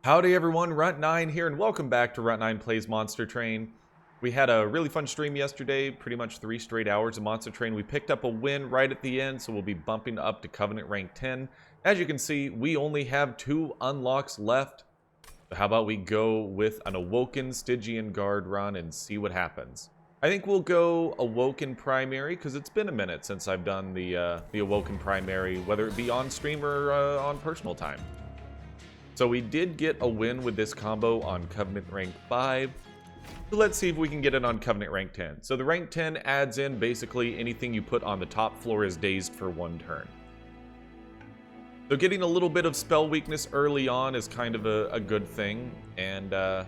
Howdy everyone, Runt9 here, and welcome back to Runt9 Plays Monster Train. We had a really fun stream yesterday, pretty much 3 straight hours of Monster Train. We picked up a win right at the end, so we'll be bumping up to Covenant Rank 10. As you can see, we only have 2 unlocks left. So how about we go with an Awoken Stygian Guard run and see what happens. I think we'll go Awoken Primary, because it's been a minute since I've done the Awoken Primary, whether it be on stream or on personal time. So we did get a win with this combo on Covenant Rank 5. So let's see if we can get it on Covenant Rank 10. So the Rank 10 adds in basically anything you put on the top floor is dazed for 1 turn. So getting a little bit of spell weakness early on is kind of a good thing. And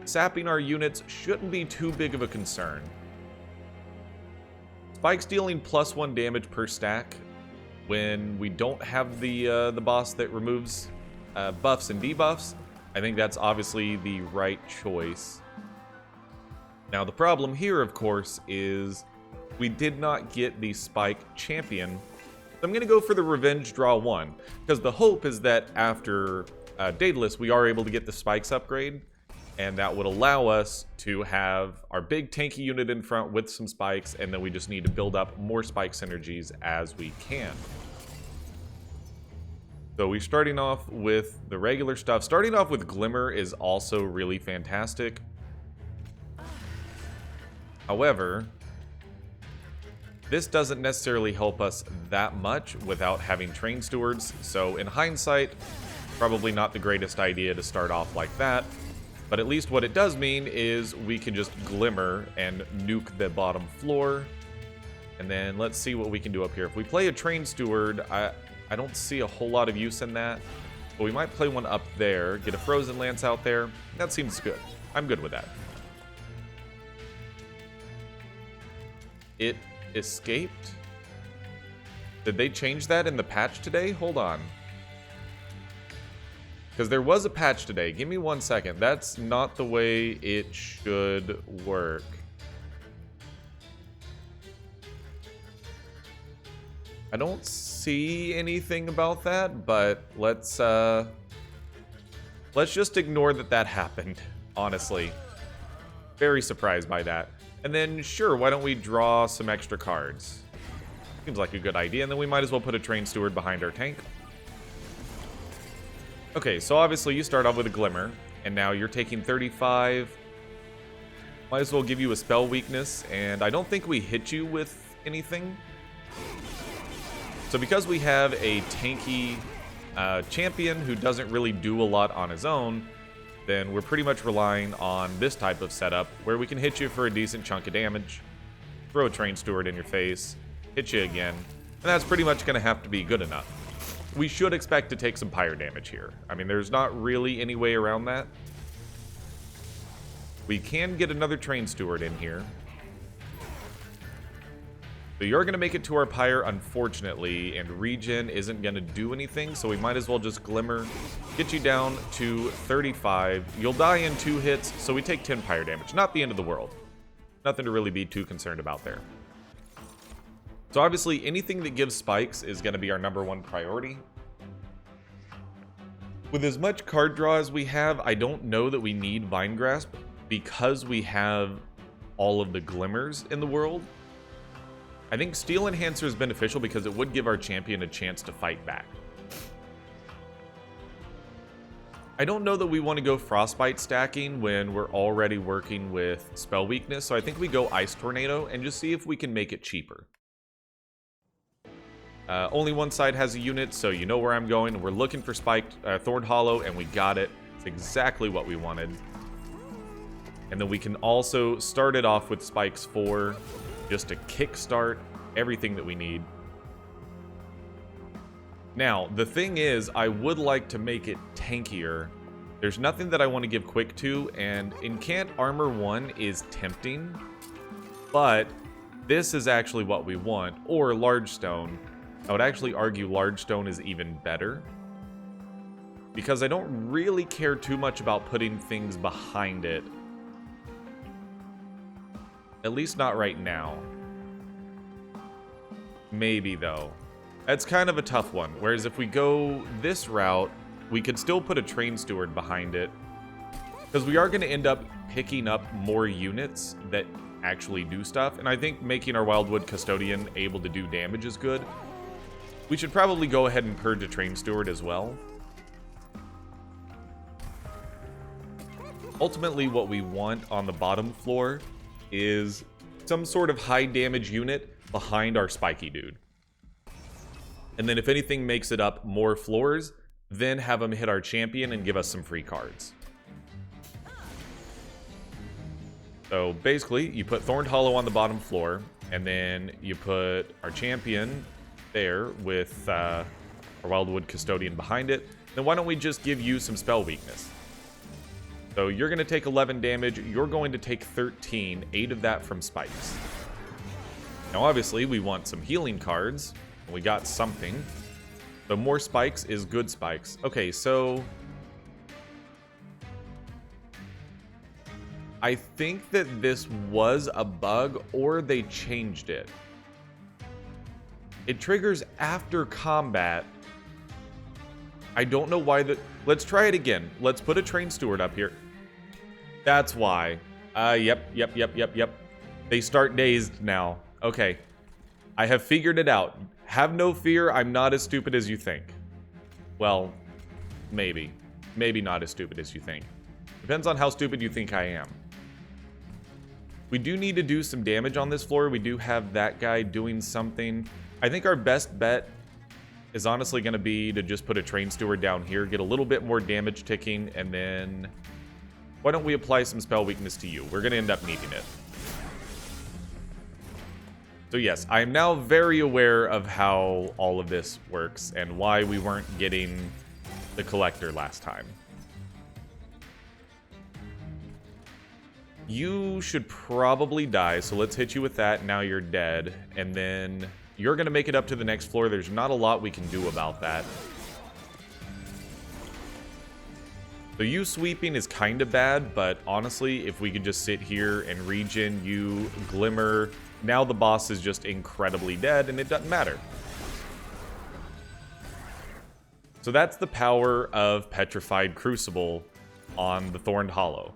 sapping our units shouldn't be too big of a concern. Spike's dealing +1 damage per stack when we don't have the boss that removes buffs and debuffs. I think that's obviously the right choice. Now the problem here, of course, is we did not get the Spike champion. So I'm going to go for the Revenge Draw 1, because the hope is that after Daedalus we are able to get the Spikes upgrade, and that would allow us to have our big tanky unit in front with some Spikes, and then we just need to build up more Spike synergies as we can. So we're starting off with the regular stuff. Starting off with Glimmer is also really fantastic. However, this doesn't necessarily help us that much without having Train Stewards. So in hindsight, probably not the greatest idea to start off like that. But at least what it does mean is we can just Glimmer and nuke the bottom floor. And then let's see what we can do up here. If we play a Train Steward, I don't see a whole lot of use in that, but we might play one up there, get a Frozen Lance out there. That seems good. I'm good with that. It escaped? Did they change that in the patch today? Hold on. Because there was a patch today. Give me 1 second. That's not the way it should work. I don't see anything about that, but let's just ignore that happened, honestly. Very surprised by that. And then, sure, why don't we draw some extra cards? Seems like a good idea, and then we might as well put a Train Steward behind our tank. Okay, so obviously you start off with a Glimmer, and now you're taking 35. Might as well give you a spell weakness, and I don't think we hit you with anything. So because we have a tanky champion who doesn't really do a lot on his own, then we're pretty much relying on this type of setup where we can hit you for a decent chunk of damage, throw a Train Steward in your face, hit you again, and that's pretty much going to have to be good enough. We should expect to take some pyre damage here. I mean, there's not really any way around that. We can get another Train Steward in here. So you're going to make it to our pyre, unfortunately, and regen isn't going to do anything, so we might as well just Glimmer, get you down to 35. You'll die in 2 hits, so we take 10 pyre damage. Not the end of the world. Nothing to really be too concerned about there. So obviously, anything that gives spikes is going to be our #1 priority. With as much card draw as we have, I don't know that we need Vine Grasp, because we have all of the Glimmers in the world. I think Steel Enhancer is beneficial because it would give our champion a chance to fight back. I don't know that we want to go Frostbite stacking when we're already working with spell weakness, so I think we go Ice Tornado and just see if we can make it cheaper. Only one side has a unit, so you know where I'm going. We're looking for Spiked Thorn Hollow, and we got it. It's exactly what we wanted. And then we can also start it off with Spikes 4, just to kickstart everything that we need. Now, the thing is, I would like to make it tankier. There's nothing that I want to give quick to, and Incant Armor 1 is tempting, but this is actually what we want, or Large Stone. I would actually argue Large Stone is even better, because I don't really care too much about putting things behind it. At least not right now. Maybe, though. That's kind of a tough one. Whereas if we go this route, we could still put a train steward behind it, because we are going to end up picking up more units that actually do stuff, and I think making our Wildwood Custodian able to do damage is good. We should probably go ahead and purge a train steward as well. Ultimately, what we want on the bottom floor is some sort of high damage unit behind our spiky dude. And then if anything makes it up more floors, then have them hit our champion and give us some free cards. So basically, you put Thorned Hollow on the bottom floor, and then you put our champion there with our Wildwood Custodian behind it. Then why don't we just give you some spell weakness? So you're going to take 11 damage, you're going to take 13, 8 of that from spikes. Now obviously we want some healing cards, and we got something. So more spikes is good spikes. Okay, so I think that this was a bug, or they changed it. It triggers after combat. I don't know why that... Let's try it again. Let's put a train steward up here. That's why. Yep. They start dazed now. Okay. I have figured it out. Have no fear, I'm not as stupid as you think. Well, maybe. Maybe not as stupid as you think. Depends on how stupid you think I am. We do need to do some damage on this floor. We do have that guy doing something. I think our best bet is honestly going to be to just put a train steward down here, get a little bit more damage ticking, and then why don't we apply some spell weakness to you? We're going to end up needing it. So yes, I am now very aware of how all of this works and why we weren't getting the collector last time. You should probably die, so let's hit you with that. Now you're dead, and then you're going to make it up to the next floor. There's not a lot we can do about that. So you sweeping is kind of bad, but honestly, if we could just sit here and regen you, Glimmer, now the boss is just incredibly dead, and it doesn't matter. So that's the power of Petrified Crucible on the Thorned Hollow.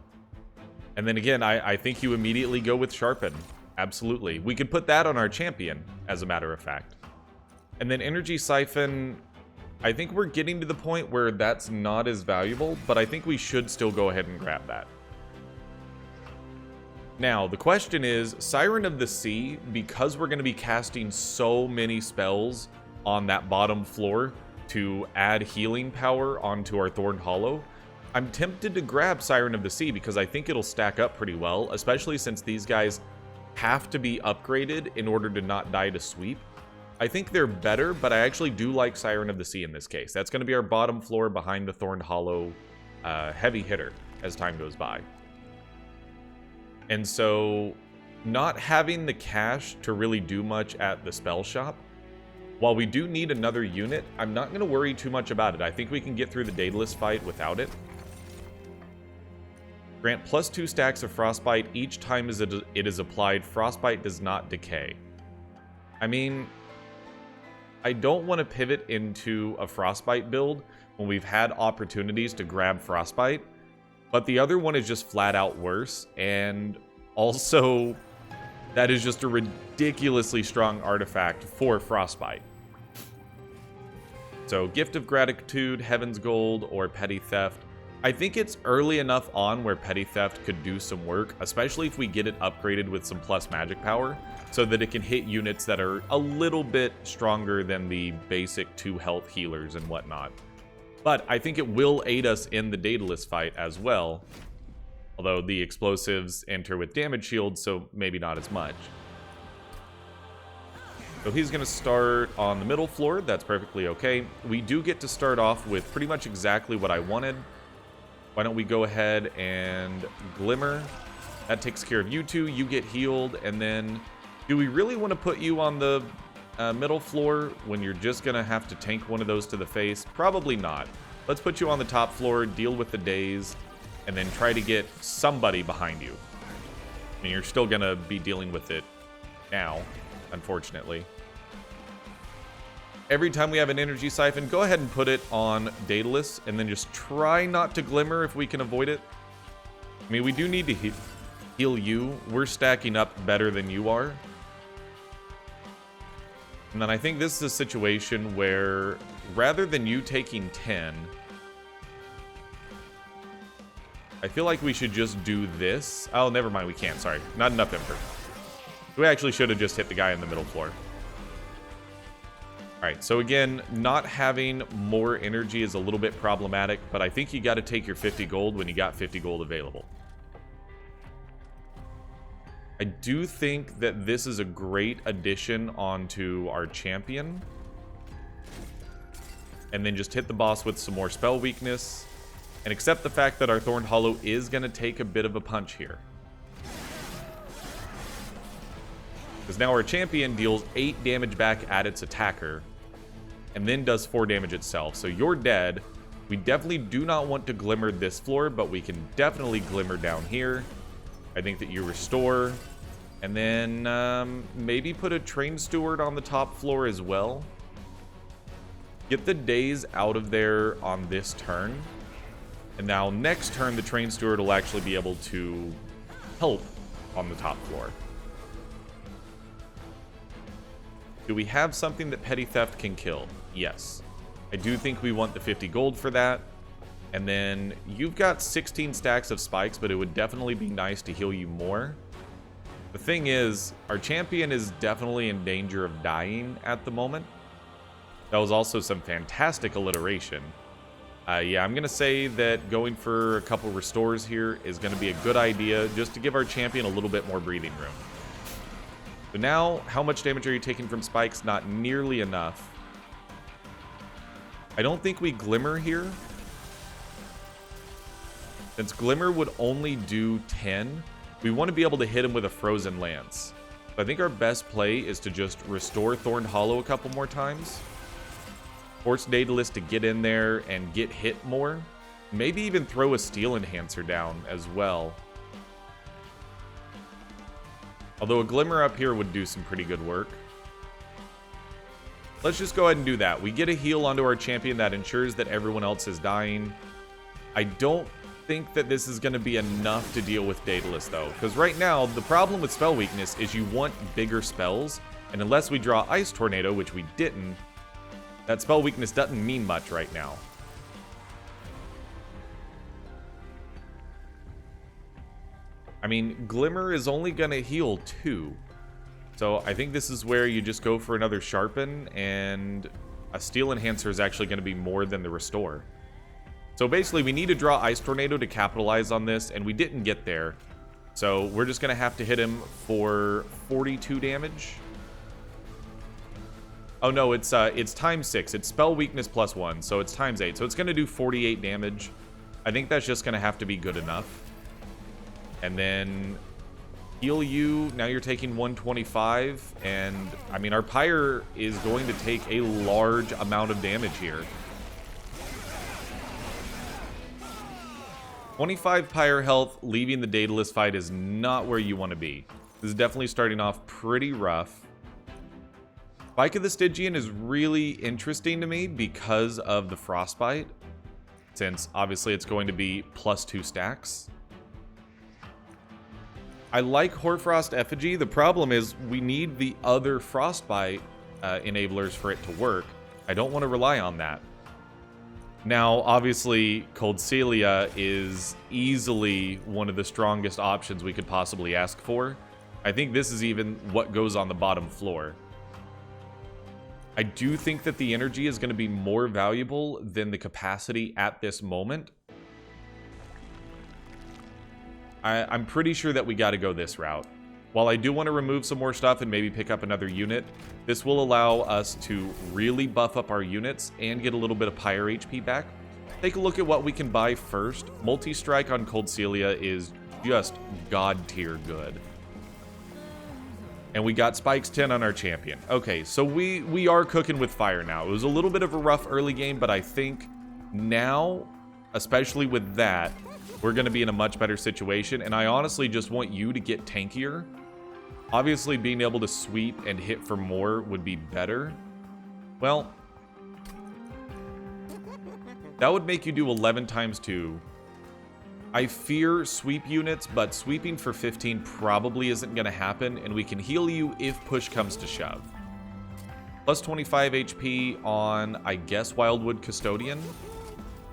And then again, I think you immediately go with Sharpen. Absolutely. We could put that on our champion, as a matter of fact. And then Energy Siphon, I think we're getting to the point where that's not as valuable, but I think we should still go ahead and grab that. Now, the question is, Siren of the Sea, because we're going to be casting so many spells on that bottom floor to add healing power onto our Thorned Hollow, I'm tempted to grab Siren of the Sea because I think it'll stack up pretty well, especially since these guys have to be upgraded in order to not die to sweep. I think they're better, but I actually do like Siren of the Sea in this case. That's going to be our bottom floor behind the Thorned Hollow heavy hitter as time goes by. And so, not having the cash to really do much at the spell shop, while we do need another unit, I'm not going to worry too much about it. I think we can get through the Daedalus fight without it. Grant +2 stacks of Frostbite each time as it is applied. Frostbite does not decay. I mean, I don't want to pivot into a Frostbite build when we've had opportunities to grab Frostbite, but the other one is just flat out worse, and also that is just a ridiculously strong artifact for Frostbite. So Gift of Gratitude, Heaven's Gold, or Petty Theft. I think it's early enough on where Petty Theft could do some work, especially if we get it upgraded with some plus magic power, so that it can hit units that are a little bit stronger than the basic 2 health healers and whatnot. But I think it will aid us in the Daedalus fight as well, although the explosives enter with damage shields, so maybe not as much. So he's going to start on the middle floor. That's perfectly okay. We do get to start off with pretty much exactly what I wanted. Why don't we go ahead and Glimmer? That takes care of you two. You get healed. And then, do we really want to put you on the middle floor when you're just going to have to tank one of those to the face? Probably not. Let's put you on the top floor, deal with the daze, and then try to get somebody behind you. And you're still going to be dealing with it now, unfortunately. Every time we have an energy siphon, go ahead and put it on Daedalus, and then just try not to glimmer if we can avoid it. I mean, we do need to heal you. We're stacking up better than you are. And then I think this is a situation where, rather than you taking 10, I feel like we should just do this. Oh, never mind, we can't, sorry. Not enough Emperor. We actually should have just hit the guy in the middle floor. Alright, so again, not having more energy is a little bit problematic, but I think you got to take your 50 gold when you got 50 gold available. I do think that this is a great addition onto our champion. And then just hit the boss with some more spell weakness. And accept the fact that our Thorned Hollow is going to take a bit of a punch here. Because now our champion deals 8 damage back at its attacker. And then does 4 damage itself. So you're dead. We definitely do not want to glimmer this floor, but we can definitely glimmer down here. I think that you restore. And then maybe put a train steward on the top floor as well. Get the days out of there on this turn. And now next turn, the train steward will actually be able to help on the top floor. Do we have something that petty theft can kill? Yes. I do think we want the 50 gold for that. And then you've got 16 stacks of spikes, but it would definitely be nice to heal you more. The thing is, our champion is definitely in danger of dying at the moment. That was also some fantastic alliteration. Yeah, I'm going to say that going for a couple restores here is going to be a good idea, just to give our champion a little bit more breathing room. So now, how much damage are you taking from spikes? Not nearly enough. I don't think we glimmer here. Since glimmer would only do 10, we want to be able to hit him with a frozen lance. So I think our best play is to just restore Thorned Hollow a couple more times. Force Daedalus to get in there and get hit more. Maybe even throw a Steel Enhancer down as well. Although a Glimmer up here would do some pretty good work. Let's just go ahead and do that. We get a heal onto our champion that ensures that everyone else is dying. I don't think that this is going to be enough to deal with Daedalus, though. Because right now, the problem with spell weakness is you want bigger spells. And unless we draw Ice Tornado, which we didn't, that spell weakness doesn't mean much right now. I mean, Glimmer is only going to heal 2. So I think this is where you just go for another Sharpen, and a Steel Enhancer is actually going to be more than the Restore. So basically, we need to draw Ice Tornado to capitalize on this, and we didn't get there. So we're just going to have to hit him for 42 damage. Oh no, it's times 6. It's spell weakness plus 1, so it's times 8. So it's going to do 48 damage. I think that's just going to have to be good enough. And then heal you. Now you're taking 125. And, I mean, our Pyre is going to take a large amount of damage here. 25 Pyre health, leaving the Daedalus fight is not where you want to be. This is definitely starting off pretty rough. Spike of the Stygian is really interesting to me because of the Frostbite, since obviously it's going to be plus 2 stacks. I like Hoarfrost Effigy. The problem is we need the other Frostbite enablers for it to work. I don't want to rely on that. Now, obviously, Cold Celia is easily one of the strongest options we could possibly ask for. I think this is even what goes on the bottom floor. I do think that the energy is going to be more valuable than the capacity at this moment. I'm pretty sure that we got to go this route. While I do want to remove some more stuff and maybe pick up another unit, this will allow us to really buff up our units and get a little bit of Pyre HP back. Take a look at what we can buy first. Multi-strike on Cold Celia is just god tier good. And we got Spikes 10 on our champion. Okay, so we are cooking with fire now. It was a little bit of a rough early game, but I think now, especially with that, we're going to be in a much better situation. And I honestly just want you to get tankier. Obviously, being able to sweep and hit for more would be better. Well, that would make you do 11 times 2. I fear sweep units, but sweeping for 15 probably isn't going to happen, and we can heal you if push comes to shove. Plus 25 HP on, I guess, Wildwood Custodian.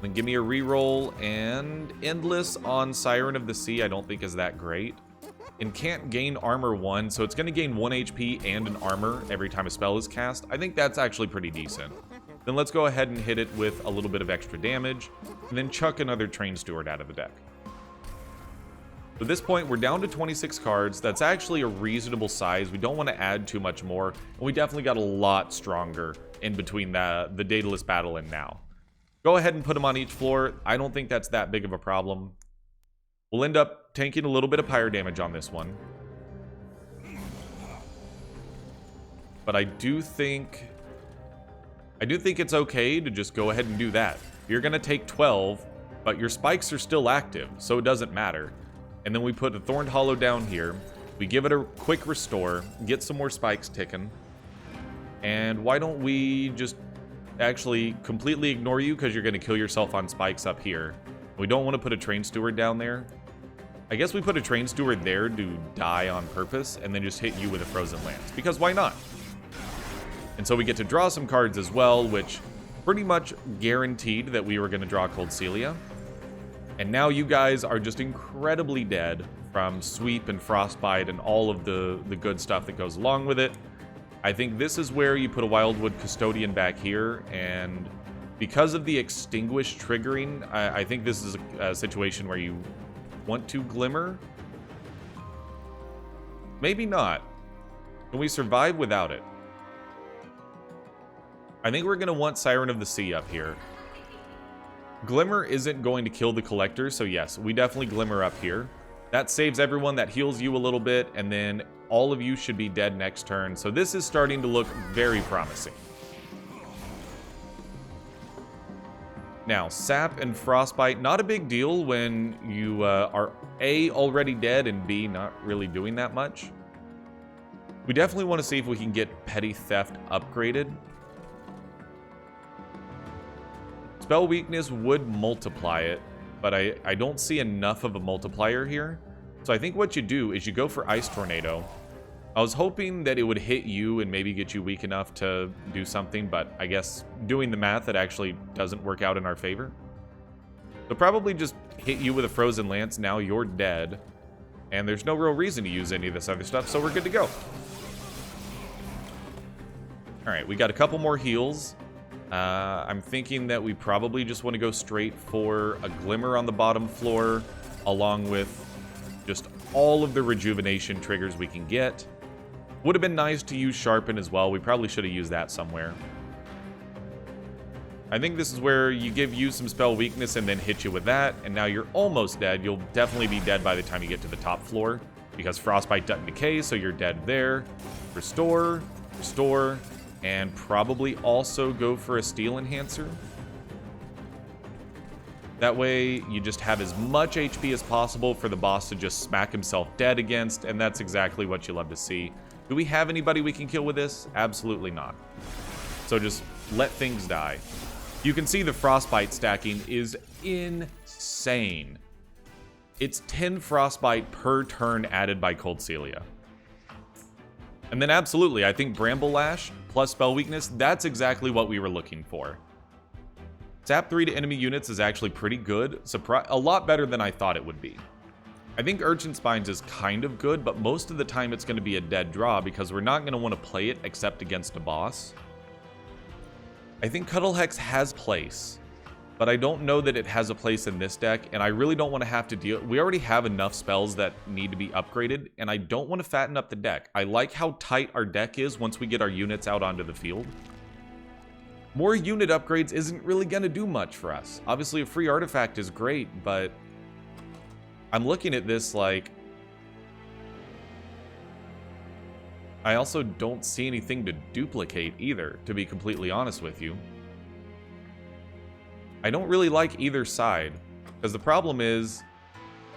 Then give me a reroll, and Endless on Siren of the Sea I don't think is that great. And can't gain armor 1, so it's going to gain 1 HP and an armor every time a spell is cast. I think that's actually pretty decent. Then let's go ahead and hit it with a little bit of extra damage, and then chuck another Train Steward out of the deck. At this point, we're down to 26 cards. That's actually a reasonable size. We don't want to add too much more, and we definitely got a lot stronger in between the Daedalus battle and now. Go ahead and put them on each floor. I don't think that's that big of a problem. We'll end up tanking a little bit of pyre damage on this one. But I do think it's okay to just go ahead and do that. You're going to take 12, but your spikes are still active, so it doesn't matter. And then we put a Thorned Hollow down here. We give it a quick restore, get some more spikes ticking. And why don't we just actually completely ignore you because you're going to kill yourself on spikes up here. We don't want to put a Train Steward down there. I guess we put a Train Steward there to die on purpose and then just hit you with a Frozen Lance, because why not? And so we get to draw some cards as well, which pretty much guaranteed that we were going to draw Cold Celia. And now you guys are just incredibly dead from Sweep and Frostbite and all of the good stuff that goes along with it. I think this is where you put a Wildwood Custodian back here, and because of the Extinguish triggering, I think this is a situation where you want to Glimmer. Maybe not. Can we survive without it? I think we're going to want Siren of the Sea up here. Glimmer isn't going to kill the Collector, so yes, we definitely Glimmer up here. That saves everyone, that heals you a little bit, and then all of you should be dead next turn. So this is starting to look very promising. Now, Sap and Frostbite, not a big deal when you are A, already dead, and B, not really doing that much. We definitely want to see if we can get Petty Theft upgraded. Spell Weakness would multiply it, but I don't see enough of a multiplier here. So I think what you do is you go for Ice Tornado. I was hoping that it would hit you and maybe get you weak enough to do something, but I guess doing the math, it actually doesn't work out in our favor. So probably just hit you with a Frozen Lance, now you're dead. And there's no real reason to use any of this other stuff, so we're good to go. Alright, we got a couple more heals. I'm thinking that we probably just want to go straight for a Glimmer on the bottom floor, along with just all of the rejuvenation triggers we can get. Would have been nice to use Sharpen as well. We probably should have used that somewhere. I think this is where you give you some spell weakness and then hit you with that, and now you're almost dead. You'll definitely be dead by the time you get to the top floor, because Frostbite doesn't decay, so you're dead there. Restore, restore, and probably also go for a Steel Enhancer. That way, you just have as much HP as possible for the boss to just smack himself dead against, and that's exactly what you love to see. Do we have anybody we can kill with this? Absolutely not. So just let things die. You can see the Frostbite stacking is insane. It's 10 Frostbite per turn added by Cold Celia. And then absolutely, I think Bramble Lash plus Spell Weakness, that's exactly what we were looking for. Zap 3 to enemy units is actually pretty good. A lot better than I thought it would be. I think Urchin Spines is kind of good, but most of the time it's going to be a dead draw because we're not going to want to play it except against a boss. I think Cuddle Hex has place, but I don't know that it has a place in this deck, and I really don't want to have to deal... We already have enough spells that need to be upgraded, and I don't want to fatten up the deck. I like how tight our deck is once we get our units out onto the field. More unit upgrades isn't really going to do much for us. Obviously, a free artifact is great, but I'm looking at this like... I also don't see anything to duplicate either, to be completely honest with you. I don't really like either side, because the problem is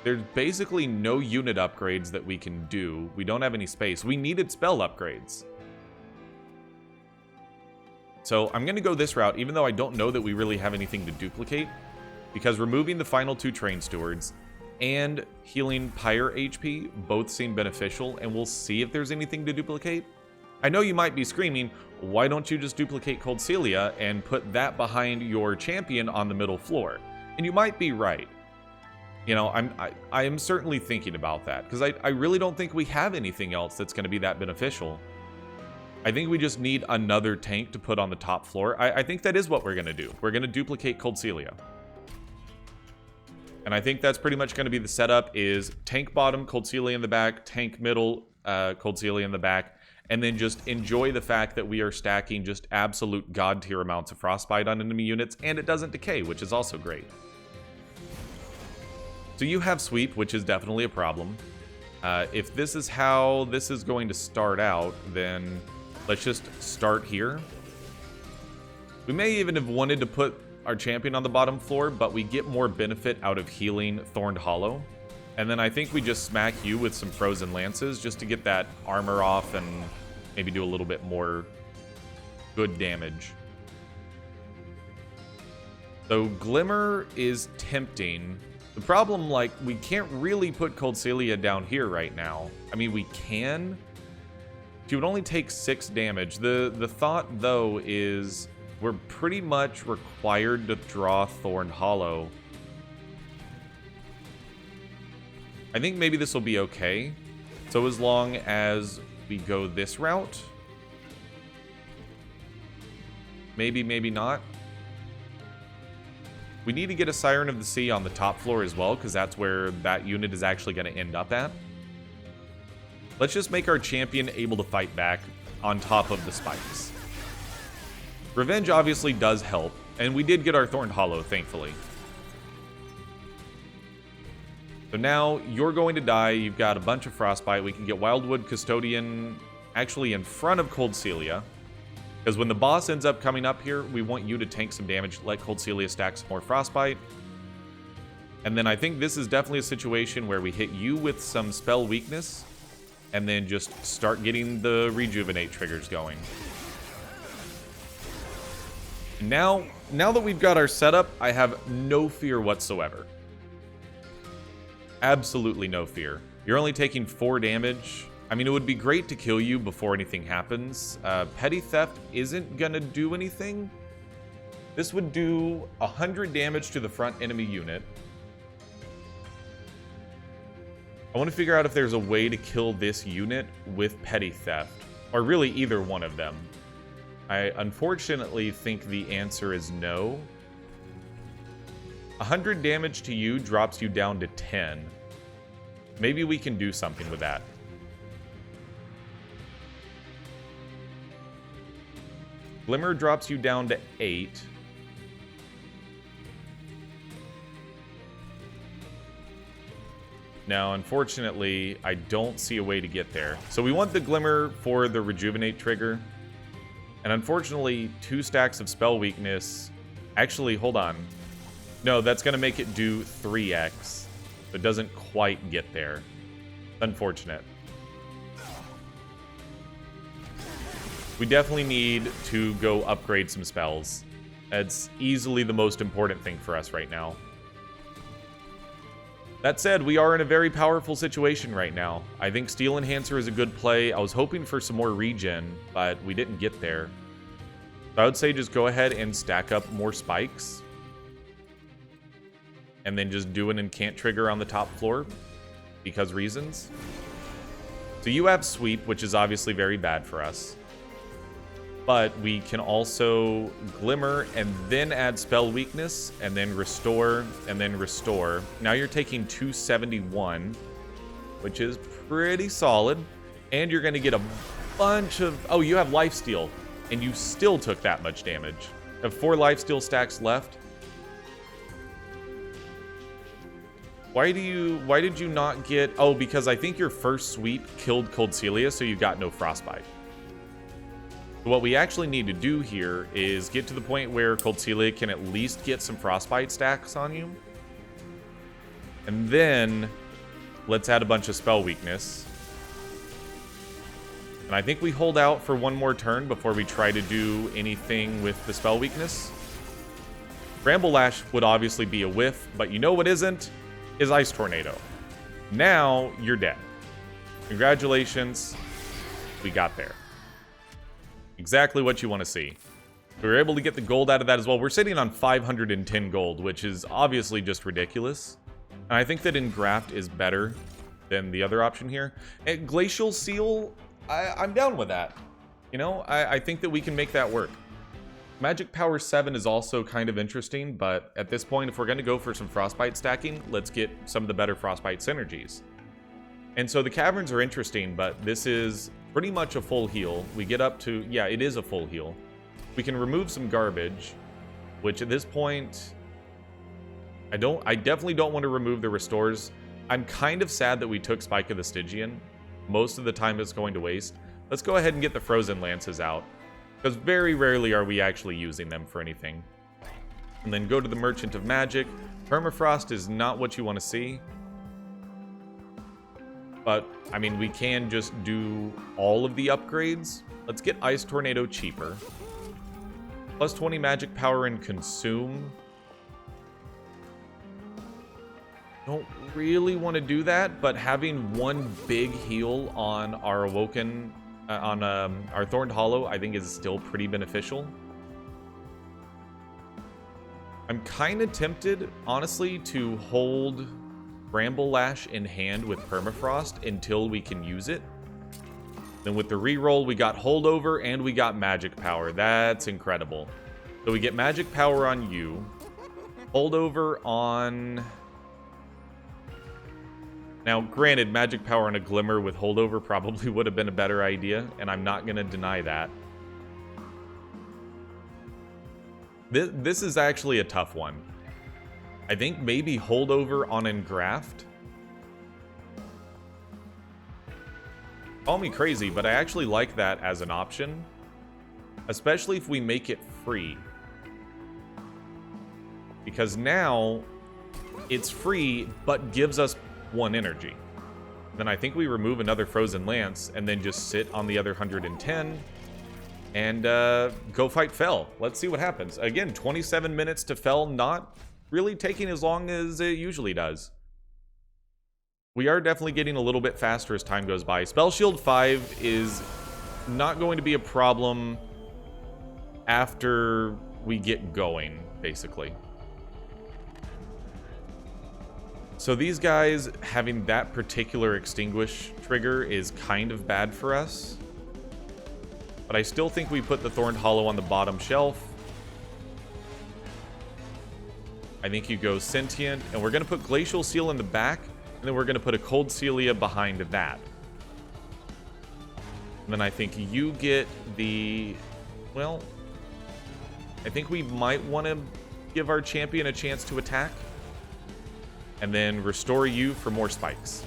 there's basically no unit upgrades that we can do. We don't have any space. We needed spell upgrades. So I'm going to go this route, even though I don't know that we really have anything to duplicate, because removing the final 2 Train Stewards and healing Pyre HP both seem beneficial, and we'll see if there's anything to duplicate. I know you might be screaming, why don't you just duplicate Cold Celia and put that behind your champion on the middle floor? And you might be right. You know, I am certainly thinking about that, because I really don't think we have anything else that's going to be that beneficial. I think we just need another tank to put on the top floor. I think that is what we're going to do. We're going to duplicate Cold Celia. And I think that's pretty much going to be the setup, is tank bottom, Cold Celia in the back, tank middle, Cold Celia in the back, and then just enjoy the fact that we are stacking just absolute god tier amounts of frostbite on enemy units, and it doesn't decay, which is also great. So you have sweep, which is definitely a problem. If this is how this is going to start out, then let's just start here. We may even have wanted to put our champion on the bottom floor, but we get more benefit out of healing Thorned Hollow. And then I think we just smack you with some Frozen Lances just to get that armor off and maybe do a little bit more good damage. So Glimmer is tempting. The problem, like, we can't really put Cold Celia down here right now. I mean, we can. She would only take 6 damage. The thought, though, is we're pretty much required to draw Thorned Hollow. I think maybe this will be okay. So as long as we go this route. Maybe, maybe not. We need to get a Siren of the Sea on the top floor as well, because that's where that unit is actually going to end up at. Let's just make our champion able to fight back on top of the spikes. Revenge obviously does help, and we did get our Thorned Hollow, thankfully. So now you're going to die. You've got a bunch of Frostbite. We can get Wildwood Custodian actually in front of Cold Celia, because when the boss ends up coming up here, we want you to tank some damage, let Cold Celia stack some more Frostbite. And then I think this is definitely a situation where we hit you with some spell weakness, and then just start getting the Rejuvenate triggers going. Now that we've got our setup, I have no fear whatsoever. Absolutely no fear. You're only taking 4 damage. I mean, it would be great to kill you before anything happens. Petty Theft isn't gonna do anything. This would do 100 damage to the front enemy unit. I want to figure out if there's a way to kill this unit with Petty Theft, or really either one of them. I unfortunately think the answer is no. 100 damage to you drops you down to 10. Maybe we can do something with that. Glimmer drops you down to 8. Now, unfortunately, I don't see a way to get there. So we want the Glimmer for the Rejuvenate trigger. And unfortunately, 2 stacks of spell weakness. Actually, hold on. No, that's going to make it do 3x. It doesn't quite get there. Unfortunate. We definitely need to go upgrade some spells. That's easily the most important thing for us right now. That said, we are in a very powerful situation right now. I think Steel Enhancer is a good play. I was hoping for some more regen, but we didn't get there. So I would say just go ahead and stack up more spikes. And then just do an Incant trigger on the top floor, because reasons. So you have Sweep, which is obviously very bad for us. But we can also Glimmer and then add Spell Weakness, and then Restore, and then Restore. Now you're taking 271, which is pretty solid. And you're going to get a bunch of... Oh, you have Lifesteal, and you still took that much damage. You have 4 Lifesteal stacks left. Why did you not get... Oh, because I think your first sweep killed Cold Celia, so you got no Frostbite. What we actually need to do here is get to the point where Cold Celia can at least get some Frostbite stacks on you. And then let's add a bunch of spell weakness. And I think we hold out for one more turn before we try to do anything with the spell weakness. Bramble Lash would obviously be a whiff, but you know what isn't? Is Ice Tornado. Now you're dead. Congratulations. We got there. Exactly what you want to see. We were able to get the gold out of that as well. We're sitting on 510 gold, which is obviously just ridiculous. And I think that Engraft is better than the other option here. And Glacial Seal, I'm down with that. You know, I think that we can make that work. Magic Power 7 is also kind of interesting, but at this point, if we're going to go for some Frostbite stacking, let's get some of the better Frostbite synergies. And so the Caverns are interesting, but this is pretty much a full heal. We get up to, yeah, it is a full heal. We can remove some garbage, which at this point, I definitely don't want to remove the restores. I'm kind of sad that we took Spike of the Stygian. Most of the time it's going to waste. Let's go ahead and get the Frozen Lances out, because very rarely are we actually using them for anything. And then go to the Merchant of Magic. Permafrost is not what you want to see. But, I mean, we can just do all of the upgrades. Let's get Ice Tornado cheaper. Plus 20 magic power and consume. Don't really want to do that, but having one big heal on our Awoken, our Thorned Hollow, I think is still pretty beneficial. I'm kind of tempted, honestly, to hold Bramble Lash in hand with Permafrost until we can use it. Then with the reroll, we got Holdover and we got Magic Power. That's incredible. So we get Magic Power on you. Holdover on... Now, granted, Magic Power on a Glimmer with Holdover probably would have been a better idea, and I'm not going to deny that. This is actually a tough one. I think maybe Holdover on Engraft. Call me crazy, but I actually like that as an option. Especially if we make it free. Because now, it's free, but gives us 1 energy. Then I think we remove another Frozen Lance, and then just sit on the other 110, and go fight Fel. Let's see what happens. Again, 27 minutes to Fel, not really taking as long as it usually does. We are definitely getting a little bit faster as time goes by. Spell Shield 5 is not going to be a problem after we get going, basically. So these guys having that particular Extinguish trigger is kind of bad for us. But I still think we put the Thorned Hollow on the bottom shelf. I think you go Sentient, and we're going to put Glacial Seal in the back, and then we're going to put a Cold Celia behind that. And then I think you get the... Well, I think we might want to give our champion a chance to attack. And then restore you for more spikes.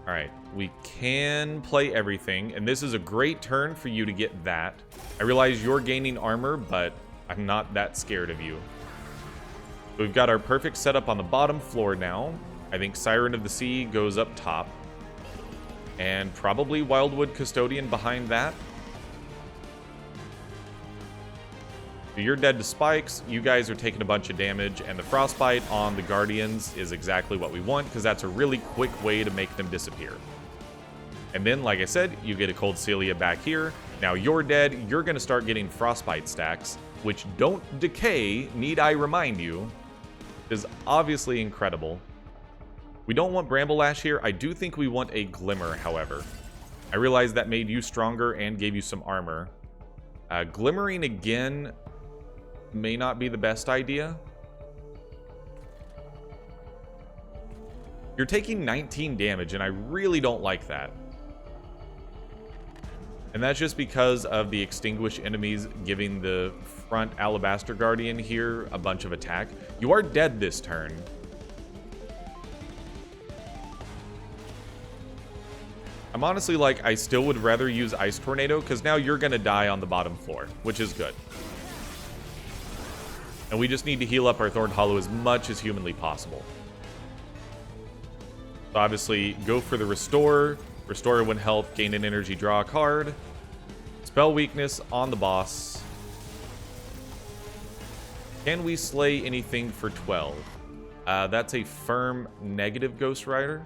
Alright, we can play everything, and this is a great turn for you to get that. I realize you're gaining armor, but I'm not that scared of you. So we've got our perfect setup on the bottom floor now. I think Siren of the Sea goes up top. And probably Wildwood Custodian behind that. So you're dead to spikes, you guys are taking a bunch of damage, and the Frostbite on the Guardians is exactly what we want, because that's a really quick way to make them disappear. And then, like I said, you get a Cold Celia back here. Now you're dead, you're going to start getting Frostbite stacks, which don't decay, need I remind you, is obviously incredible. We don't want Bramble Lash here. I do think we want a Glimmer, however. I realize that made you stronger and gave you some armor. Glimmering again may not be the best idea. You're taking 19 damage, and I really don't like that. And that's just because of the Extinguish enemies giving the front Alabaster Guardian here a bunch of attack. You are dead this turn. I'm honestly like, I still would rather use Ice Tornado, because now you're going to die on the bottom floor, which is good. And we just need to heal up our Thorned Hollow as much as humanly possible. So obviously, go for the Restore. Restore when health, gain an energy, draw a card. Spell weakness on the boss. Can we slay anything for 12? That's a firm negative, Ghost Rider.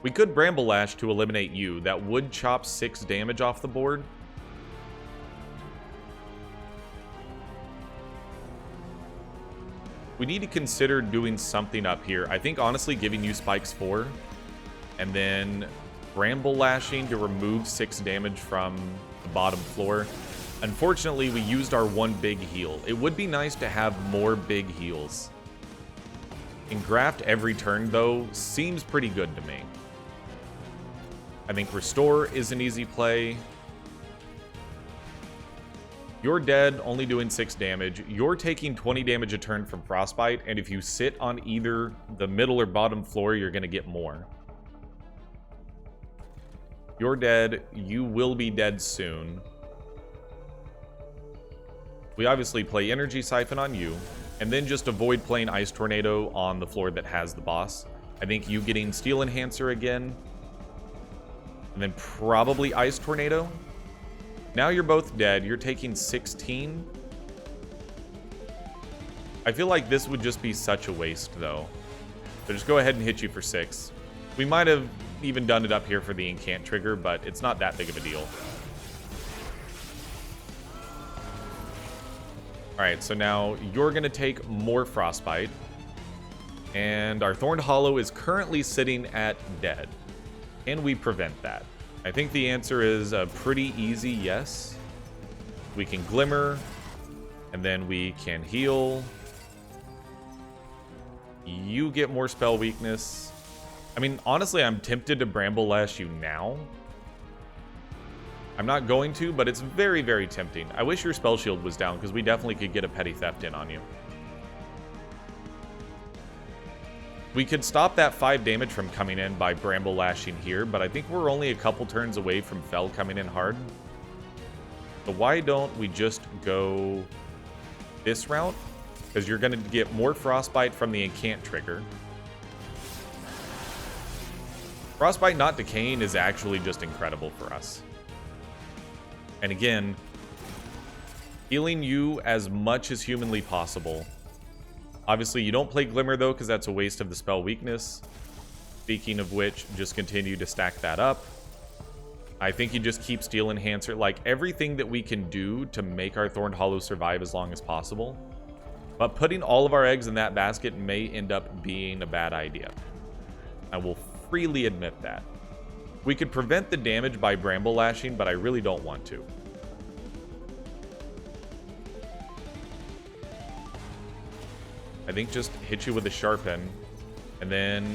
We could Bramble Lash to eliminate you. That would chop 6 damage off the board. We need to consider doing something up here. I think, honestly, giving you Spikes 4. And then Bramble Lashing to remove 6 damage from the bottom floor. Unfortunately, we used our one big heal. It would be nice to have more big heals. Engraft every turn, though, seems pretty good to me. I think Restore is an easy play. You're dead, only doing 6 damage. You're taking 20 damage a turn from Frostbite, and if you sit on either the middle or bottom floor, you're going to get more. You're dead. You will be dead soon. We obviously play Energy Siphon on you, and then just avoid playing Ice Tornado on the floor that has the boss. I think you getting Steel Enhancer again, and then probably Ice Tornado. Now you're both dead. You're taking 16. I feel like this would just be such a waste, though. So just go ahead and hit you for 6. We might have even done it up here for the Incant trigger, but it's not that big of a deal. Alright, so now you're going to take more Frostbite. And our Thorned Hollow is currently sitting at dead. Can we prevent that? I think the answer is a pretty easy yes. We can Glimmer, and then we can heal. You get more spell weakness. I mean, honestly, I'm tempted to Bramble Lash you now. I'm not going to, but it's very, very tempting. I wish your Spell Shield was down, because we definitely could get a Petty Theft in on you. We could stop that 5 damage from coming in by Bramble Lashing here, but I think we're only a couple turns away from Fell coming in hard. So why don't we just go this route? Because you're going to get more Frostbite from the Incant trigger. Frostbite not decaying is actually just incredible for us. And again, healing you as much as humanly possible. Obviously, you don't play Glimmer, though, because that's a waste of the spell weakness. Speaking of which, just continue to stack that up. I think you just keep Steel Enhancer. Like, everything that we can do to make our Thorned Hollow survive as long as possible. But putting all of our eggs in that basket may end up being a bad idea. I will freely admit that. We could prevent the damage by Bramble Lashing, but I really don't want to. I think just hit you with a Sharpen. And then,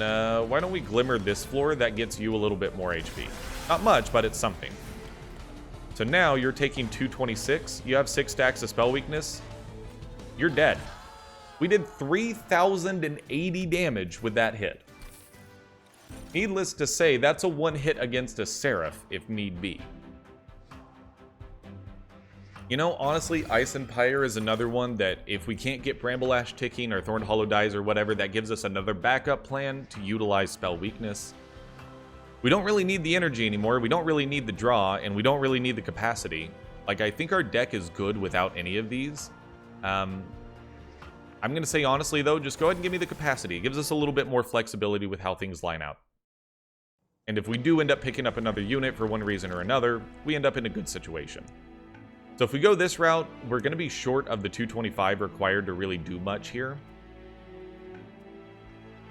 why don't we Glimmer this floor? That gets you a little bit more HP. Not much, but it's something. So now you're taking 226. You have 6 stacks of spell weakness. You're dead. We did 3,080 damage with that hit. Needless to say, that's a one hit against a Seraph, if need be. You know, honestly, Ice Empire is another one that if we can't get Bramble Ash ticking or Thorned Hollow dies or whatever, that gives us another backup plan to utilize spell weakness. We don't really need the energy anymore, we don't really need the draw, and we don't really need the capacity. Like, I think our deck is good without any of these. I'm going to say honestly, though, just go ahead and give me the capacity. It gives us a little bit more flexibility with how things line out. And if we do end up picking up another unit for one reason or another, we end up in a good situation. So if we go this route, we're going to be short of the 225 required to really do much here.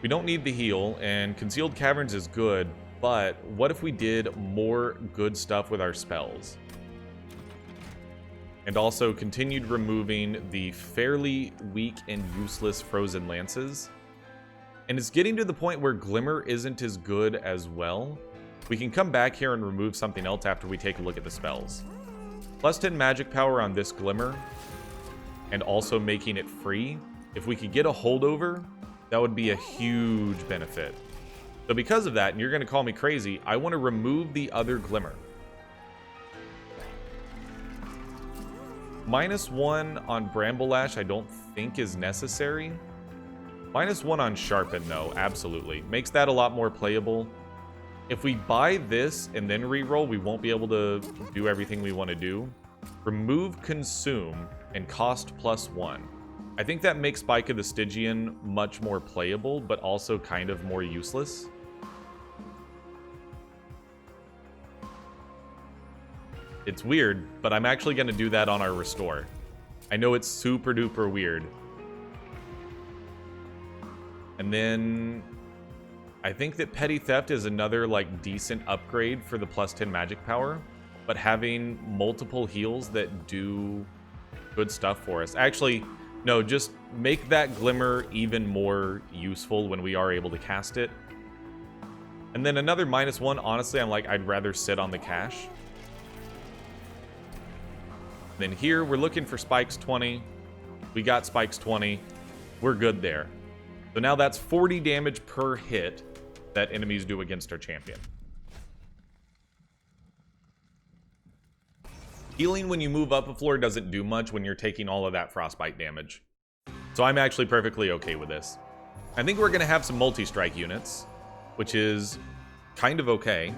We don't need the heal, and Concealed Caverns is good, but what if we did more good stuff with our spells? And also continued removing the fairly weak and useless Frozen Lances. And it's getting to the point where Glimmer isn't as good as well. We can come back here and remove something else after we take a look at the spells. Plus 10 magic power on this Glimmer, and also making it free. If we could get a holdover, that would be a huge benefit. So because of that, and you're going to call me crazy, I want to remove the other Glimmer. -1 on Bramble Lash I don't think is necessary. -1 on Sharpen, though, absolutely. Makes that a lot more playable. If we buy this and then reroll, we won't be able to do everything we want to do. Remove Consume and cost +1. I think that makes Spike of the Stygian much more playable, but also kind of more useless. It's weird, but I'm actually going to do that on our Restore. I know it's super duper weird. And then I think that Petty Theft is another like decent upgrade for the +10 magic power, but having multiple heals that do good stuff for us. Actually, no, just make that Glimmer even more useful when we are able to cast it. And then another -1, honestly, I'm like, I'd rather sit on the cash. Then here, we're looking for Spikes 20. We got Spikes 20. We're good there. So now that's 40 damage per hit that enemies do against our champion. Healing when you move up a floor doesn't do much when you're taking all of that frostbite damage. So I'm actually perfectly okay with this. I think we're going to have some multi-strike units, which is kind of okay.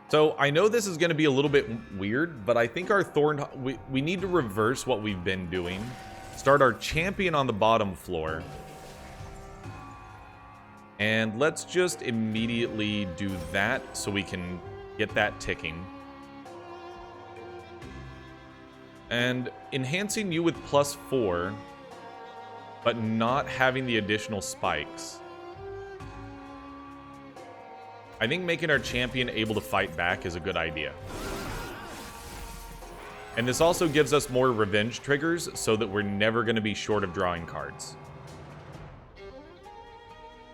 So I know this is going to be a little bit weird, but I think our Thorn... We need to reverse what we've been doing. Start our champion on the bottom floor. And let's just immediately do that so we can get that ticking. And enhancing you with +4, but not having the additional spikes. I think making our champion able to fight back is a good idea. And this also gives us more revenge triggers so that we're never going to be short of drawing cards.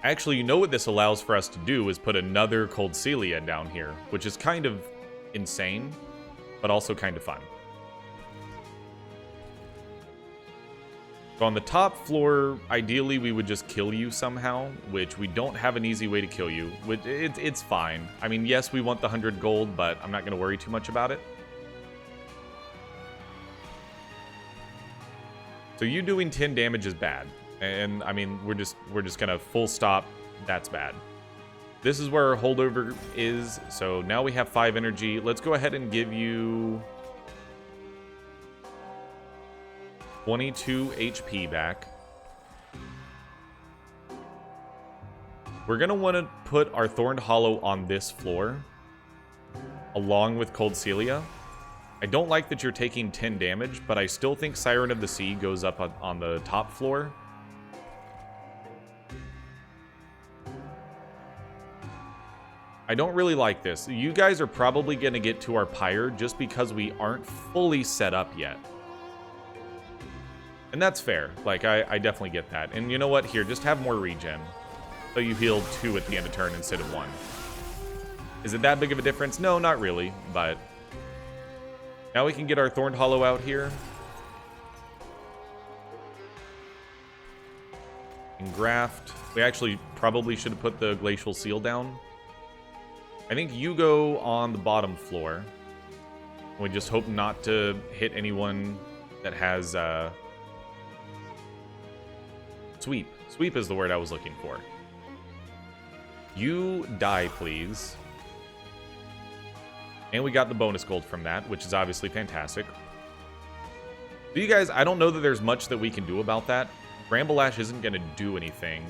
Actually, you know what this allows for us to do is put another Cold Celia down here, which is kind of insane, but also kind of fun. So on the top floor, ideally we would just kill you somehow, which we don't have an easy way to kill you. It's fine. I mean, yes, we want the 100 gold, but I'm not going to worry too much about it. So you doing 10 damage is bad. And I mean, we're just gonna full stop. That's bad. This is where our holdover is. So now we have 5 energy. Let's go ahead and give you 22 HP back. We're gonna want to put our Thorned Hollow on this floor, along with Cold Celia. I don't like that you're taking 10 damage, but I still think Siren of the Sea goes up on the top floor. I don't really like this. You guys are probably going to get to our pyre just because we aren't fully set up yet. And that's fair. Like, I definitely get that. And you know what? Here, just have more regen. So you heal 2 at the end of turn instead of 1. Is it that big of a difference? No, not really, but... Now we can get our Thorned Hollow out here. And graft. We actually probably should have put the Glacial Seal down. I think you go on the bottom floor. We just hope not to hit anyone that has... Sweep. Sweep is the word I was looking for. You die, please. And we got the bonus gold from that, which is obviously fantastic. So you guys, I don't know that there's much that we can do about that. Bramble Ash isn't going to do anything.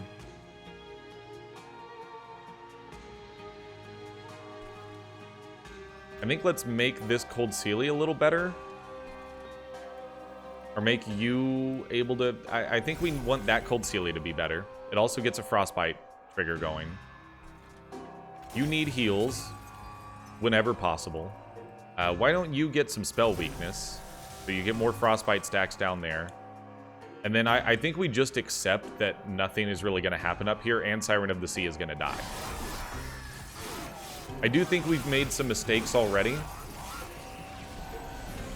I think let's make this Cold Celia a little better. Or make you able to... I think we want that Cold Celia to be better. It also gets a Frostbite trigger going. You need heals whenever possible. Why don't you get some spell weakness? So you get more Frostbite stacks down there. And then I think we just accept that nothing is really going to happen up here, and Siren of the Sea is going to die. I do think we've made some mistakes already.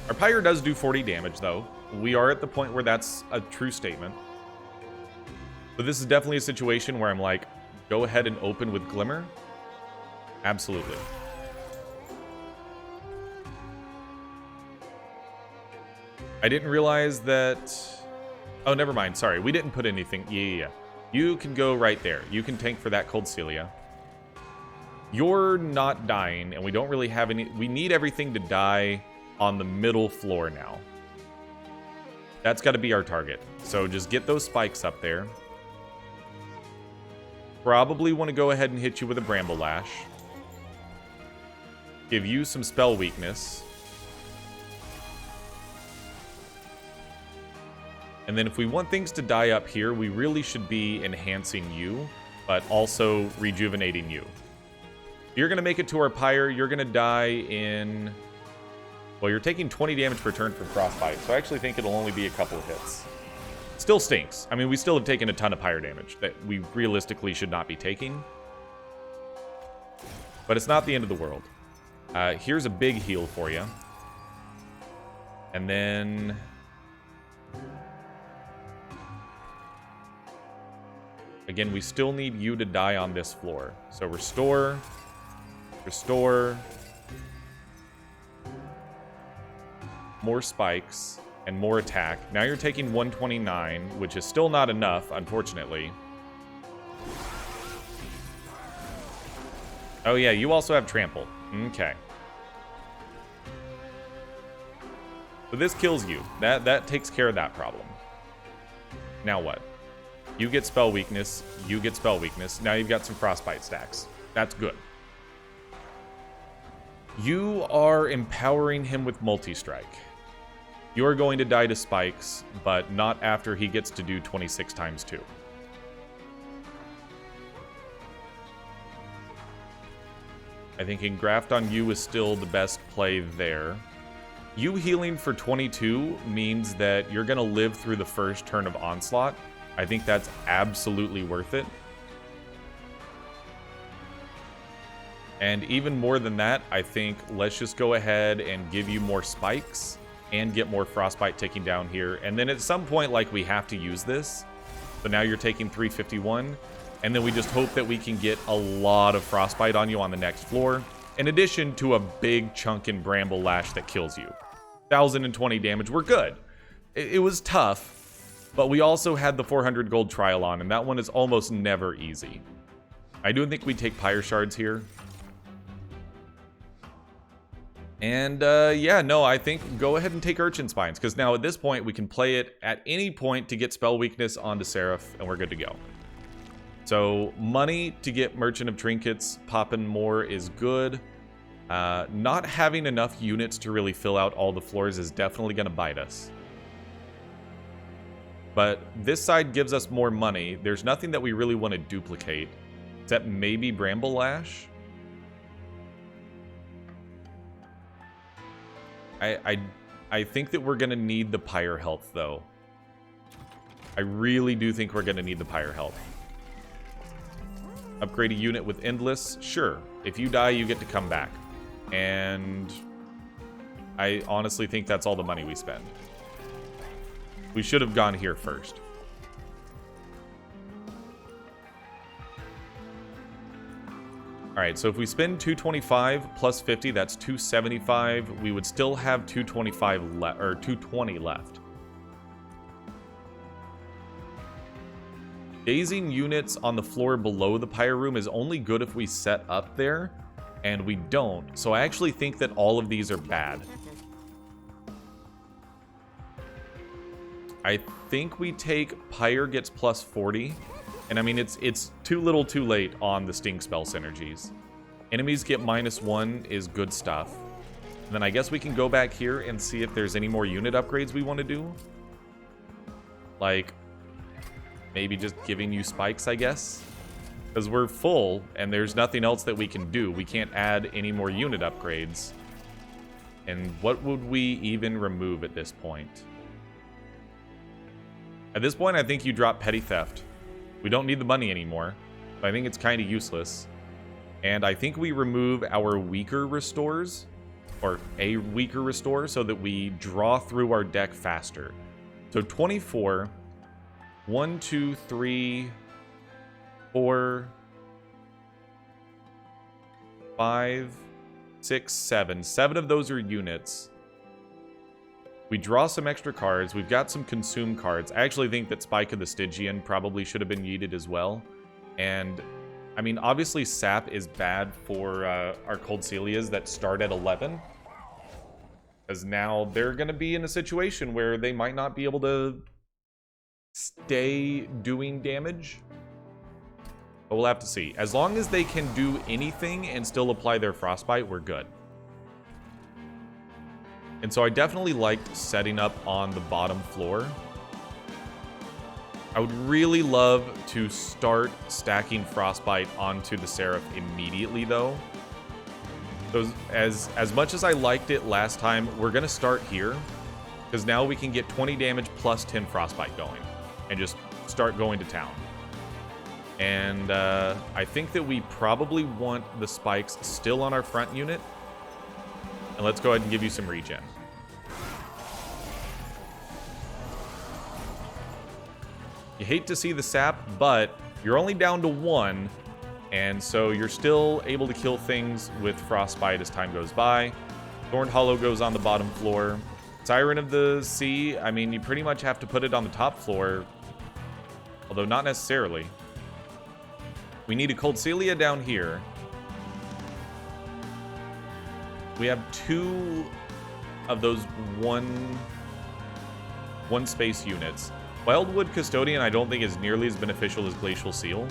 Our Pyre does do 40 damage, though. We are at the point where that's a true statement. But this is definitely a situation where I'm like, go ahead and open with Glimmer. Absolutely. I didn't realize that... Oh, never mind. Sorry, we didn't put anything. Yeah. You can go right there. You can tank for that Cold Celia. You're not dying, and we don't really have any... We need everything to die on the middle floor now. That's got to be our target. So just get those spikes up there. Probably want to go ahead and hit you with a Bramble Lash. Give you some spell weakness. And then if we want things to die up here, we really should be enhancing you, but also rejuvenating you. You're going to make it to our pyre. You're going to die in... Well, you're taking 20 damage per turn from Frostbite, so I actually think it'll only be a couple of hits. Still stinks. I mean, we still have taken a ton of pyre damage that we realistically should not be taking. But it's not the end of the world. Here's a big heal for you. And then... Again, we still need you to die on this floor. So restore, restore, more spikes, and more attack. Now you're taking 129, which is still not enough, unfortunately. Oh yeah, you also have trample. Okay. So this kills you. That takes care of that problem. Now what? You get spell weakness, you get spell weakness. Now you've got some frostbite stacks. That's good. You are empowering him with multi-strike. You are going to die to spikes, but not after he gets to do 26 times 2. I think Engraft on you is still the best play there. You healing for 22 means that you're going to live through the first turn of Onslaught. I think that's absolutely worth it. And even more than that, I think let's just go ahead and give you more spikes and get more frostbite ticking down here. And then at some point, like, we have to use this. So now you're taking 351. And then we just hope that we can get a lot of frostbite on you on the next floor, in addition to a big chunk in Bramble Lash that kills you. 1,020 damage. We're good. It was tough. But we also had the 400 gold trial on, and that one is almost never easy. I do think we take Pyre Shards here. And, yeah, no, I think go ahead and take Urchin Spines, because now at this point we can play it at any point to get spell weakness onto Seraph, and we're good to go. So, money to get Merchant of Trinkets popping more is good. Not having enough units to really fill out all the floors is definitely going to bite us. But this side gives us more money. There's nothing that we really want to duplicate, except maybe Bramble Lash. I think that we're going to need the Pyre Health, though. I really do think we're going to need the Pyre Health. Upgrade a unit with Endless? Sure. If you die, you get to come back. And I honestly think that's all the money we spend. We should have gone here first. Alright, so if we spend 225 plus 50, that's 275. We would still have 225 left, or 220 left. Dazing units on the floor below the Pyre Room is only good if we set up there, and we don't. So I actually think that all of these are bad. I think we take Pyre gets plus 40. And I mean, it's too little too late on the Sting spell synergies. Enemies get -1 is good stuff. And then I guess we can go back here and see if there's any more unit upgrades we want to do. Like, maybe just giving you spikes, I guess. Because we're full, and there's nothing else that we can do. We can't add any more unit upgrades. And what would we even remove at this point? At this point, I think you drop Petty Theft. We don't need the money anymore. I think it's kind of useless. And I think we remove our weaker restores, or a weaker restore, so that we draw through our deck faster. So 24, 1, 2, 3, 4, 5, 6, 7. 7 of those are units. We draw some extra cards. We've got some consume cards. I actually think that Spike of the Stygian probably should have been yeeted as well. And, I mean, obviously Sap is bad for our Cold Celias that start at 11. Because now they're going to be in a situation where they might not be able to stay doing damage. But we'll have to see. As long as they can do anything and still apply their Frostbite, we're good. And so I definitely liked setting up on the bottom floor. I would really love to start stacking Frostbite onto the Seraph immediately, though. So as much as I liked it last time, we're going to start here. Because now we can get 20 damage plus 10 Frostbite going. And just start going to town. And I think that we probably want the spikes still on our front unit. And let's go ahead and give you some regen. You hate to see the sap, but you're only down to 1. And so you're still able to kill things with Frostbite as time goes by. Thorned Hollow goes on the bottom floor. Siren of the Sea, I mean, you pretty much have to put it on the top floor. Although not necessarily. We need a Cold Celia down here. We have 2 of those one space units. Wildwood Custodian I don't think is nearly as beneficial as Glacial Seal.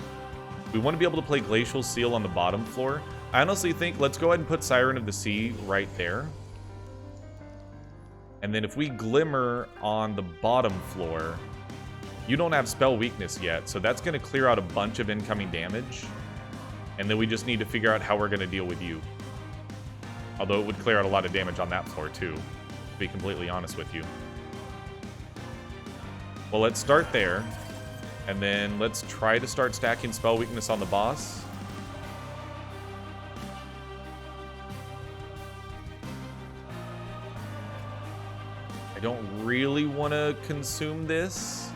We want to be able to play Glacial Seal on the bottom floor. I honestly think let's go ahead and put Siren of the Sea right there. And then if we Glimmer on the bottom floor, you don't have spell weakness yet, so that's going to clear out a bunch of incoming damage. And then we just need to figure out how we're going to deal with you. Although it would clear out a lot of damage on that floor too, to be completely honest with you. Well, let's start there. And then let's try to start stacking spell weakness on the boss. I don't really want to consume this.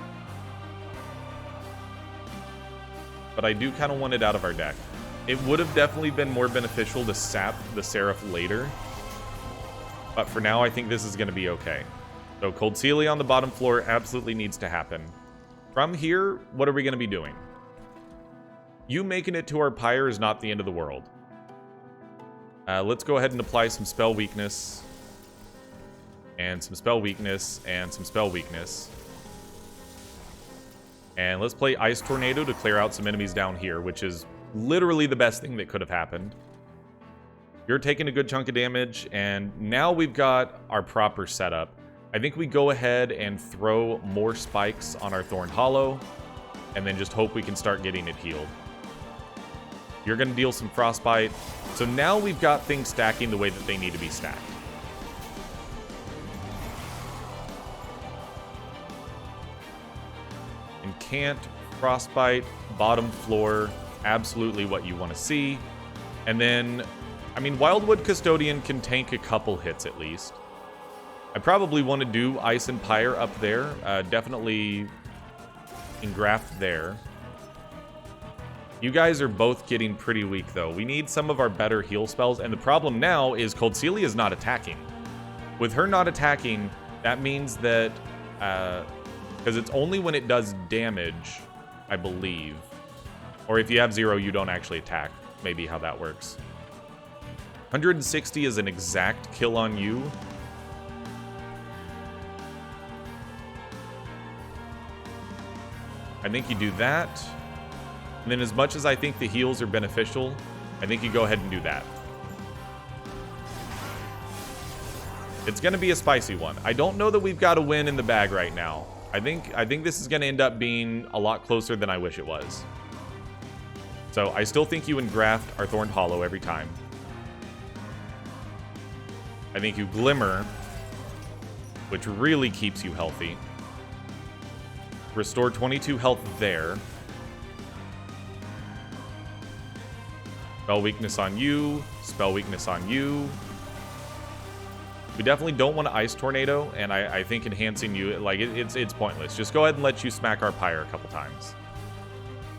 But I do kind of want it out of our deck. It would have definitely been more beneficial to sap the Seraph later. But for now, I think this is going to be okay. So Cold Celia on the bottom floor absolutely needs to happen. From here, what are we going to be doing? You making it to our pyre is not the end of the world. Let's go ahead and apply some spell weakness. And some spell weakness. And some spell weakness. And let's play Ice Tornado to clear out some enemies down here, which is literally the best thing that could have happened. You're taking a good chunk of damage, and now we've got our proper setup. I think we go ahead and throw more spikes on our Thorned Hollow, and then just hope we can start getting it healed. You're going to deal some Frostbite. So now we've got things stacking the way that they need to be stacked. Can't, Frostbite, bottom floor, absolutely what you want to see. And then, I mean, Wildwood Custodian can tank a couple hits at least. I probably want to do Ice and Pyre up there. Definitely engraft there. You guys are both getting pretty weak, though. We need some of our better heal spells, and the problem now is Cold Celia is not attacking. With her not attacking, that means that... because it's only when it does damage, I believe. Or if you have 0, you don't actually attack. Maybe how that works. 160 is an exact kill on you. I think you do that. And then as much as I think the heals are beneficial, I think you go ahead and do that. It's going to be a spicy one. I don't know that we've got a win in the bag right now. I think this is going to end up being a lot closer than I wish it was. So I still think you engraft our Thorned Hollow every time. I think you Glimmer, which really keeps you healthy. Restore 22 health there. Spell weakness on you. Spell weakness on you. We definitely don't want to Ice Tornado, and I think enhancing you, like, it's pointless. Just go ahead and let you smack our pyre a couple times.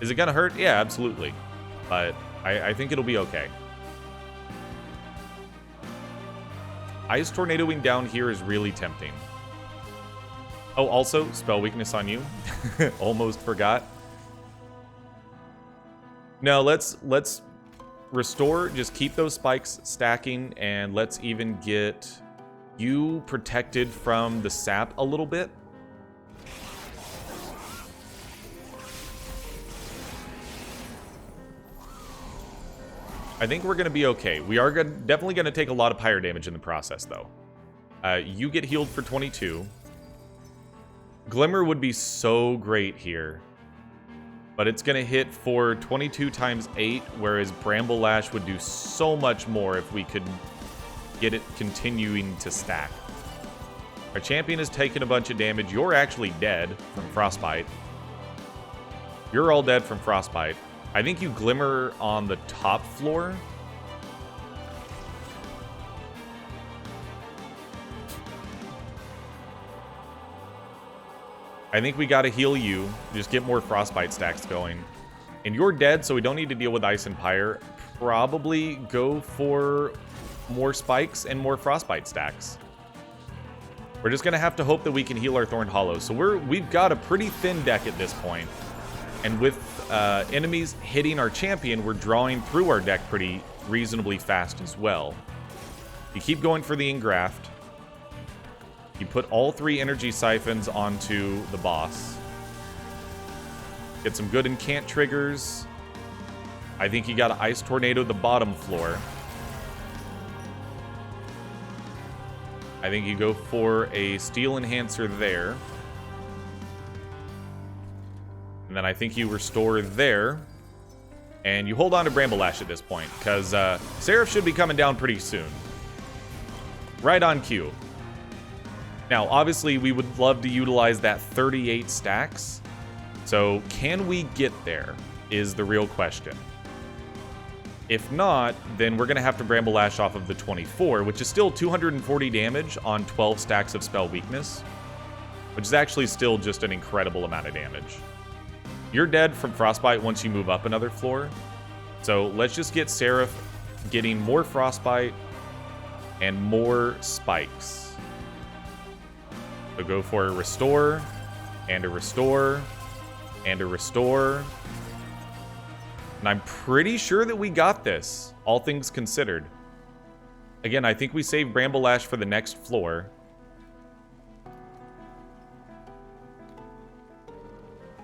Is it going to hurt? Yeah, absolutely. But I think it'll be okay. Ice Tornadoing down here is really tempting. Oh, also, spell weakness on you. Almost forgot. No, let's restore. Just keep those spikes stacking, and let's even get you protected from the sap a little bit. I think we're going to be okay. We are definitely going to take a lot of pyre damage in the process, though. You get healed for 22. Glimmer would be so great here. But it's going to hit for 22 times 8, whereas Bramble Lash would do so much more if we could get it continuing to stack. Our champion has taken a bunch of damage. You're actually dead from Frostbite. You're all dead from Frostbite. I think you Glimmer on the top floor. I think we gotta heal you. Just get more Frostbite stacks going. And you're dead, so we don't need to deal with Ice and Pyre. Probably go for more spikes and more Frostbite stacks. We're just gonna have to hope that we can heal our Thorned Hollow. So we've got a pretty thin deck at this point. And with enemies hitting our champion, we're drawing through our deck pretty reasonably fast as well. You keep going for the Engraft. You put all 3 energy siphons onto the boss. Get some good incant triggers. I think you got to Ice Tornado the bottom floor. I think you go for a Steel Enhancer there. And then I think you restore there. And you hold on to Bramble Lash at this point, because Seraph should be coming down pretty soon. Right on cue. Now, obviously, we would love to utilize that 38 stacks. So, can we get there, is the real question. If not, then we're going to have to Bramble Lash off of the 24, which is still 240 damage on 12 stacks of spell weakness, which is actually still just an incredible amount of damage. You're dead from Frostbite once you move up another floor. So, let's just get Seraph getting more Frostbite and more spikes. So go for a restore, and a restore, and a restore. And I'm pretty sure that we got this, all things considered. Again, I think we saved Bramble Lash for the next floor.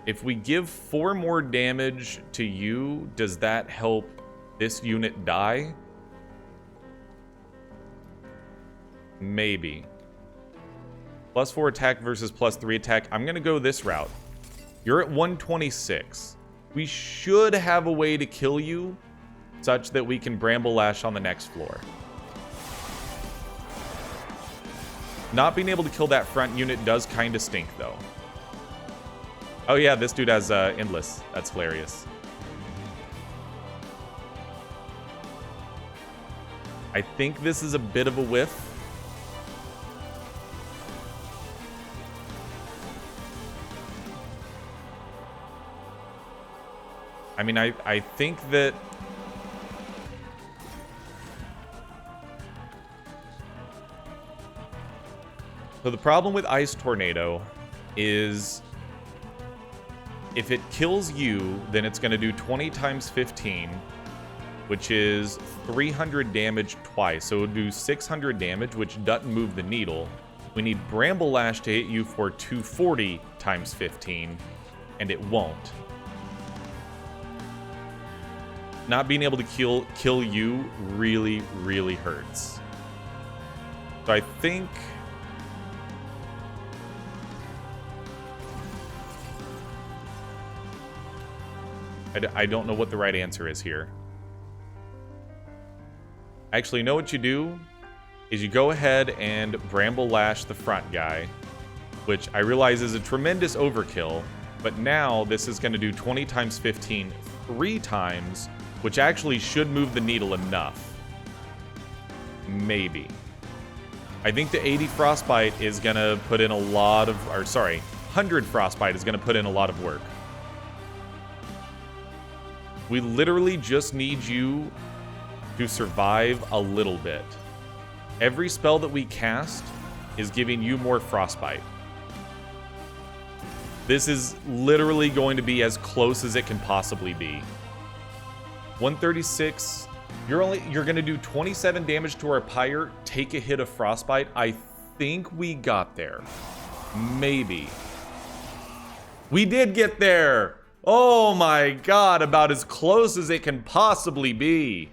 If we give 4 more damage to you, does that help this unit die? Maybe. +4 attack versus +3 attack. I'm going to go this route. You're at 126. We should have a way to kill you such that we can Bramble Lash on the next floor. Not being able to kill that front unit does kind of stink, though. Oh yeah, this dude has Endless. That's hilarious. I think this is a bit of a whiff. I mean, I think that... So the problem with Ice Tornado is if it kills you, then it's going to do 20 times 15, which is 300 damage twice. So it would do 600 damage, which doesn't move the needle. We need Bramble Lash to hit you for 240 times 15, and it won't. Not being able to kill you really, really hurts. So I think... I don't know what the right answer is here. Actually, you know what you do? Is you go ahead and Bramble Lash the front guy, which I realize is a tremendous overkill, but now this is going to do 20 times 15 3 times, which actually should move the needle enough. Maybe. I think the 80 Frostbite is going to put in a lot of... Or, sorry, 100 Frostbite is going to put in a lot of work. We literally just need you to survive a little bit. Every spell that we cast is giving you more Frostbite. This is literally going to be as close as it can possibly be. 136. You're going to do 27 damage to our pyre, take a hit of frostbite. I think we got there. Maybe. We did get there. Oh my god, about as close as it can possibly be.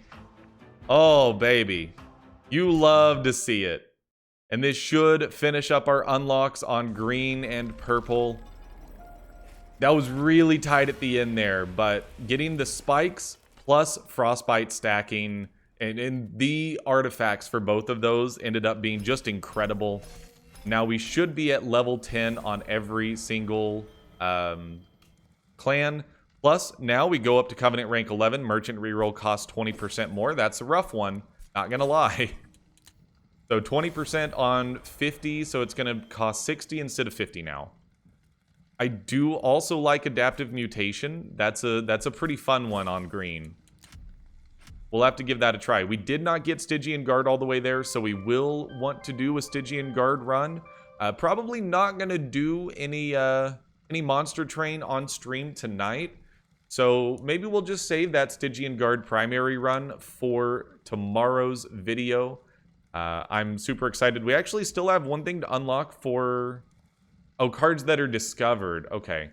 Oh baby. You love to see it. And this should finish up our unlocks on green and purple. That was really tight at the end there, but getting the spikes plus frostbite stacking and the artifacts for both of those ended up being just incredible. Now we should be at level 10 on every single clan. Plus, now we go up to Covenant rank 11. Merchant reroll costs 20% more. That's a rough one, not gonna lie. So 20% on 50, so it's gonna cost 60 instead of 50 now. I do also like adaptive mutation. That's a pretty fun one on green. We'll have to give that a try. We did not get Stygian Guard all the way there, so we will want to do a Stygian Guard run. Probably not gonna do any Monster Train on stream tonight. So maybe we'll just save that Stygian Guard primary run for tomorrow's video. I'm super excited. We actually still have one thing to unlock for... Oh, cards that are discovered. Okay.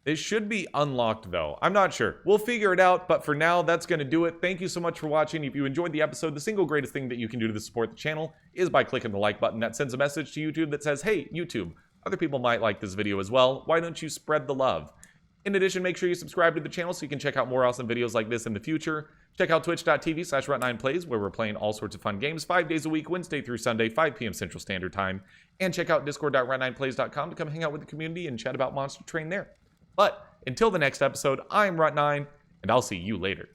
This should be unlocked, though. I'm not sure. We'll figure it out, but for now, that's going to do it. Thank you so much for watching. If you enjoyed the episode, the single greatest thing that you can do to support the channel is by clicking the like button. That sends a message to YouTube that says, hey, YouTube, other people might like this video as well. Why don't you spread the love? In addition, make sure you subscribe to the channel so you can check out more awesome videos like this in the future. Check out twitch.tv/Runt9 Plays, where we're playing all sorts of fun games 5 days a week, Wednesday through Sunday, 5 p.m. Central Standard Time. And check out discord.runt9plays.com to come hang out with the community and chat about Monster Train there. But until the next episode, I'm Runt9, and I'll see you later.